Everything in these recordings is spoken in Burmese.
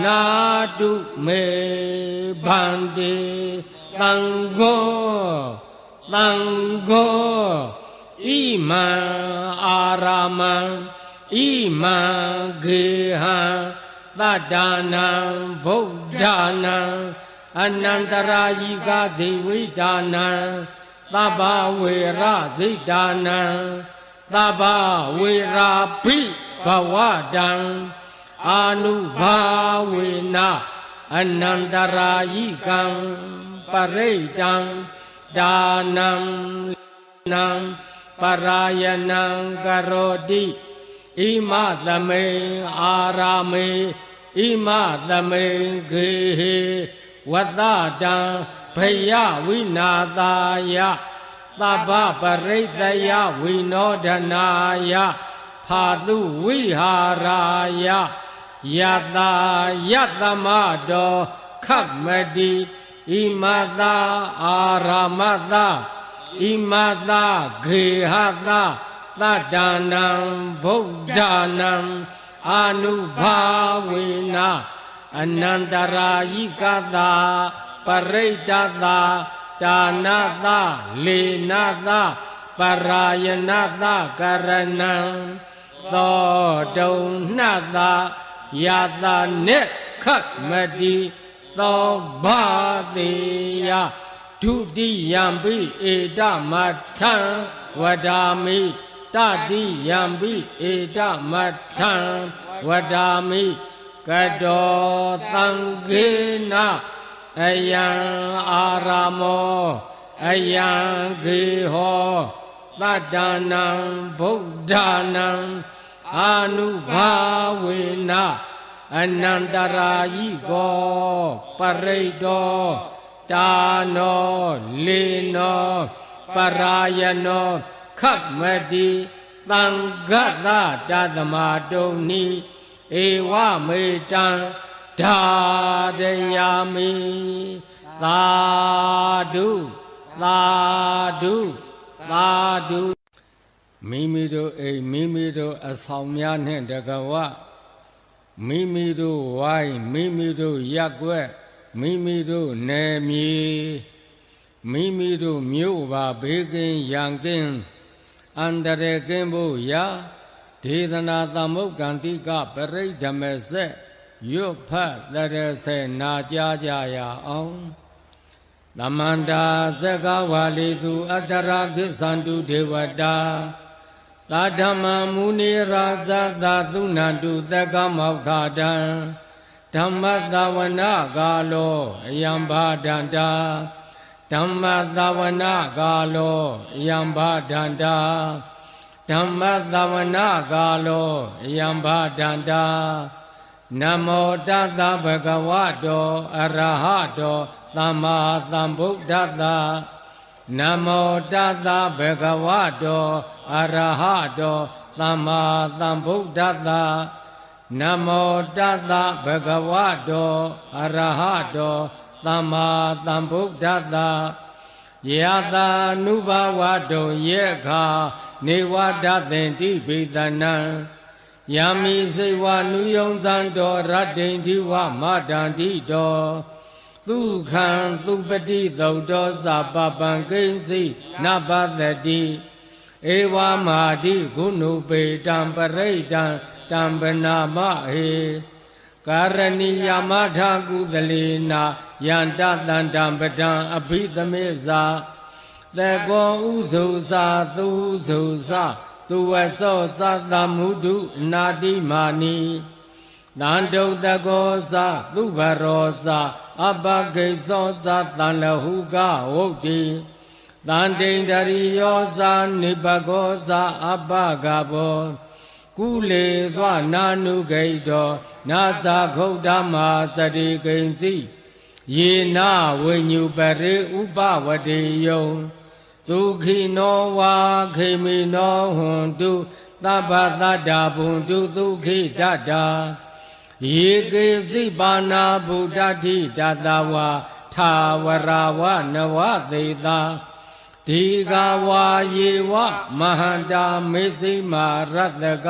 နာတုမေဗန္တိသံဃောဣမံအာရမံဣမံဂေဟံသတ္တနံဗုဒ္ဓနာအနန္တရာယိကဇိဝိဒါနံသဗ္ဗဝေရဇိဒါနံသဗ္ဗဝေရာပိဘဝတံအာနုဘာဝေနအနန္တရာယိကံပရိတံဒါနံနံပရာယနံကရောတိဣမသမေအာရာမေဣမသမေဂေဟေဝတ္တတံဘယဝိနာသာယသဗ္ဗပရိတယဝိနောဒနာယဖာတုဝိဟာရာယယတာယတမတောခတ်မတိဣမသာအာရမသာဣမသာဂေဟသာသတ္တနံဗုဒ္ဓနာအာနုဘာဝေနအနန္တရာယိကသာပရိတသာဒါနသာလေနသာပရာယနသာကရဏံသောတုံနှသာယတာနေခတ်မတိသောဘာတိယဒုတိယံပိဧတမထံဝဒာမိတတိယံပိဧတမထံဝဒာမိကတောသံဃေနအယံအာရမောအယံဂေဟောသတ္တနံဗုဒ္ဓနာအာနုဘာဝေနအနန္တရာယိကောပရိတောတာနောလေနောပရာယနောခတ်မတိသံဃသတသမတုံနိဧဝမေတံဓာရယာမိသာဓုသာဓုသာဓုမိမိတို့အိမ်မိမိတို့အဆောင်များနှင့်တကဝမိမိတို့ဝိုင်းမိမိတို့ရက်ွက်မိမိတို့နယ်မြေမိမိတို့မြို့ပါဘေးကင်းရန်ကင်းအန္တရာယ်ကင်းဖို့ရာဒေသနာသမုတ်ကံတိကပရိဓမဆက်ရွတ်ဖတ်တရဆေနာကြားကြရအောင်သမန္တာသက္ကဝါလီသူအတ္တရာခိသန္တုဒေဝတာသာဓမ္မမုနိရာဇသာသုဏန္တုသက္ကမောက္ခတံဓမ္မသဝနာကာလောအယံဘာဒန္တာဓမ္မသဝနာကာလောအယံဘာဒန္တာဓမ္မသဝနာကာလောအယံဘာဒန္တာနမောတသဗ္ဗဂဝတောအရဟတောသမ္မာသမ္ဗုဒ္ဓတ္တနမောတသဗ္ဗဂဝတောအရဟတောသမ္မာသမ္ဗုဒ္ဓတ္တနမောတသဗ္ဗဂဝတောအရဟတောသမ္မာသမ္ဗုဒ္ဓတ္တယတာနုဘဝတောယေခာနေဝဒသင်တိဘိသနံယမိစေဝနုယုံသံတော်ရတ္တိတိဝမတန္တိတော်သုခံသုပတိသုတ်တော်သဗ္ဗပံကိဉ္စီနပသတိဧဝမာတိဂုဏုပေတံပရိတံတံပနာမဟေကာရဏီယမထာကုသလေနာယန္တတန္တံပဒံအဘိသမေဇာသေကောဥဇုဇာသုဇုဇာသူဝသောသသမုဒုနာတိမာနီတန္တုတကောဇာသုဘရောဇာအပဂိသောဇာတန်လဟုကဝုတ်တိတန္တိန္ဒရိယောဇာနိပကောဇာအပဂဘောကုလေသောနာနုဂိတောနာဇာခုတ်ဓမ္မာစတိကိဉ္စီယေနဝိညုပရိဥပဝတိယုံသုခိနောဝါခေမိနောဟွန်တုသဗ္ဗသတ္တဘုံတုသုခိတတ္တာယေကေစိပါဏာဗုဒ္ဓတိတတဝါထာဝရဝနဝသေတာဒီဃဝါယေဝမဟန္တာမေသိမာရတ္တက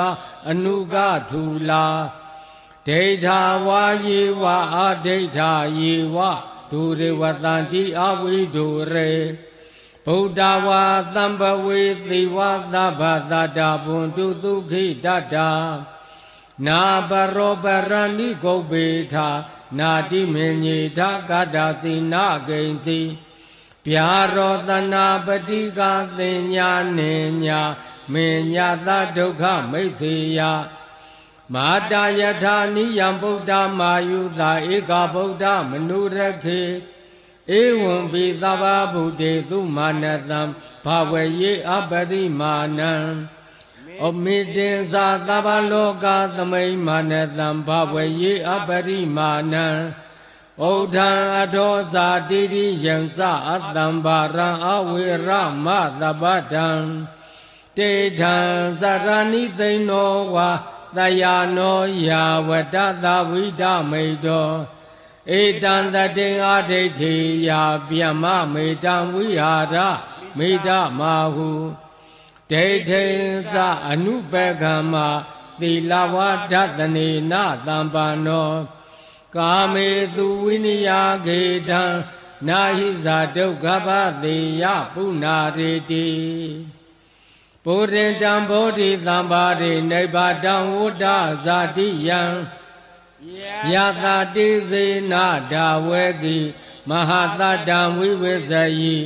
အနုကထူလာ ဒိဋ္ဌာဝါယေဝအဒိဋ္ဌာယေဝဒုရေဝတံတိအဝိဒုရေဗုဒ္ဓဝါသံဘဝေသေဝသဗ္ဗသတ္တဗုံတုသုခိတတ္တာနာဘရောပရဏိဂုတ်ပေထနာတိမေညေထကတ္တစီနာဂိဉ္စီဗျာရောတနာပတိကသင်ညာနေညာမေညာသဒုက္ခမိတ်စေယမာတာယထာနိယံဗုဒ္ဓမာယုသာဧကဗုဒ္ဓမနုရခေဧဝံပိသဗ္ဗဗုဒ္ဓေသုမာနသံဘာဝယေအပရိမာဏံဩမေတေသသဗ္ဗလောကသမိမာနသံဘာဝယေအပရိမာဏံဩထံအထောဇာတိရိယံသအတံဘာရံအဝေရမသဗ္ဗတံတေထံသရဏိသိဏောဝါသယာနောယာဝတ္တသဝိဒမိတောဧတံတတေအဒိဋ္ဌိယာဗျမ္မမေတံဝိဟာရမေတ္တမဟုဒိဋ္ဌိသအနုပကမ္မသီလဝါဒသနေနသံပန္နောကာမေသူဝိနယခေတံနာဟိဇာဒုက္ခပသေယပုနာရေတိဗုဒ္ဓံတံဗောဓိသံပါရိနိဗ္ဗာတံဝုဒ္ဓဇာတိယံယတာတိစေနာဒါဝေကိမဟာတတံဝိဝေဇယိ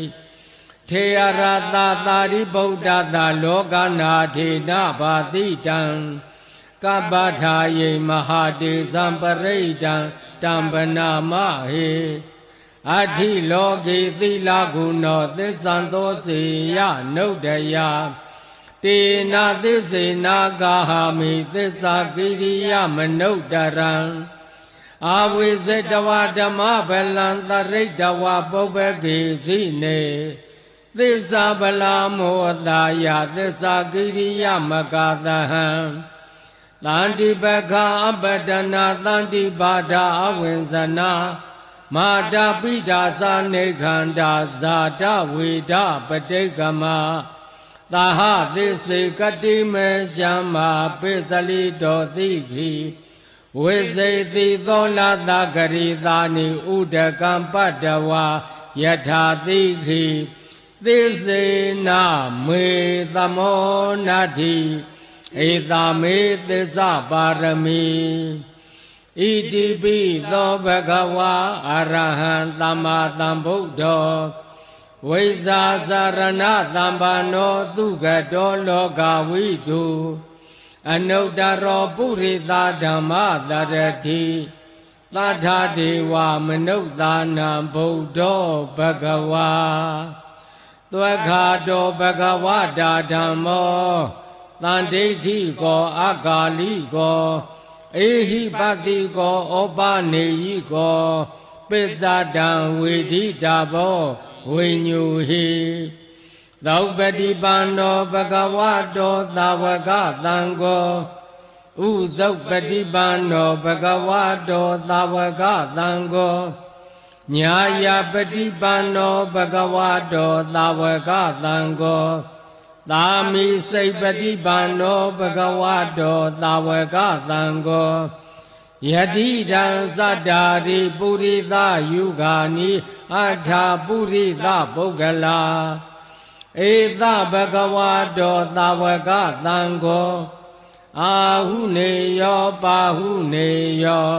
ထေယရတသာရိဗုဒ္ဓသာလောကနာထေနဘာတိတံကပ္ပထာယေမဟာတေသံပရိဒံတံပနာမဟေအဋ္ဌိလောကေသီလဂုဏောသစ္ဆံသောစေယနုဒ္ဒယတေနာသစ္စေနာဂာဟမိသစ္စာကိရိယမနုဿရံအာဝိဇ္ဇတဝဓမ္မဗလံသရိတဝပုပ္ပကေစီနေသစ္စာဗလာမောတာယသစ္စာကိရိယမကသဟံသန္တိပခာအပတနာသန္တိပါဒာအဝိဇ္ဇနာမာတာပိဒာသနေခန္ဓာဇာတဝေဒပတိကမသာဟသစ္စေကတိမေရှမ္မာပိစလိတောသိခိဝိဇေတိသောလသဂရိသာနိဥဒကံပတ္တဝါယထာသိခိသစ္စေနာမေသမောနာတိဧတာမေသစ္စာပါရမီဣတိပိသောဘဂဝါအရဟံသမ္မာသမ္ဗုဒ္ဓောဝိဇာသရဏသမ္ပန္နောသုခတောလောကဝိတုအနုတ္တရောပုရိသဓမ္မသရတိသတ္ထဒေဝမနုဿာနံဗုဒ္ဓောဘဂဝါသွက္ခာတောဘဂဝတာဓမ္မောသန္ဒိဋ္ဌိကောအကာလိကောဧဟိပတိကောဩပနေယိကောပိစ္ဆတံဝေဒိတာဘောဝိညူဟိသောပတိပန္နောဘဂဝတောသာဝကသံဃောဥဇုပတိပန္နောဘဂဝတောသာဝကသံဃောညာယပတိပန္နောဘဂဝတောသာဝကသံဃောသာမိစိတ်ပတိပန္နောဘဂဝတောသာဝကသံဃောယတိတံသတ္တာရိပုရိသယုဂာနိအထာပုရိသပုဂ္ဂလာဧသဘဂဝတောသာဝကသံဃောအာဟုနေယောပါဟုနေယော